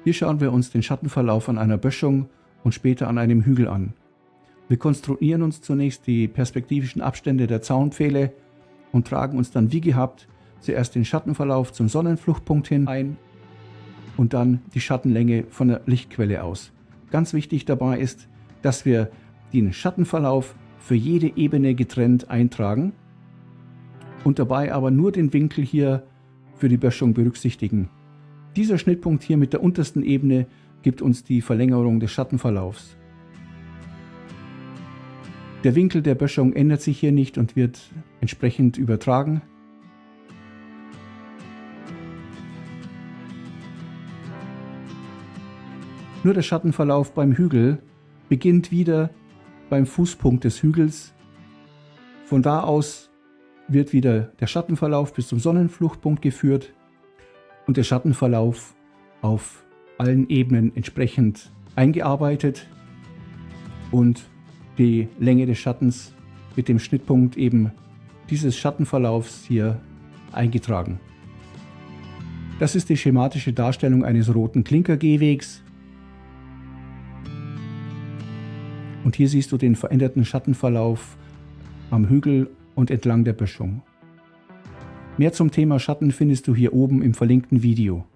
Hier schauen wir uns den Schattenverlauf an einer Böschung und später an einem Hügel an. Wir konstruieren uns zunächst die perspektivischen Abstände der Zaunpfähle und tragen uns dann wie gehabt zuerst den Schattenverlauf zum Sonnenfluchtpunkt hin ein und dann die Schattenlänge von der Lichtquelle aus. Ganz wichtig dabei ist, dass wir den Schattenverlauf für jede Ebene getrennt eintragen und dabei aber nur den Winkel hier für die Böschung berücksichtigen. Dieser Schnittpunkt hier mit der untersten Ebene gibt uns die Verlängerung des Schattenverlaufs. Der Winkel der Böschung ändert sich hier nicht und wird entsprechend übertragen. Nur der Schattenverlauf beim Hügel beginnt wieder beim Fußpunkt des Hügels. Von da aus wird wieder der Schattenverlauf bis zum Sonnenfluchtpunkt geführt und der Schattenverlauf auf allen Ebenen entsprechend eingearbeitet und die Länge des Schattens mit dem Schnittpunkt eben dieses Schattenverlaufs hier eingetragen. Das ist die schematische Darstellung eines roten Klinkergehwegs. Und hier siehst du den veränderten Schattenverlauf am Hügel und entlang der Böschung. Mehr zum Thema Schatten findest du hier oben im verlinkten Video.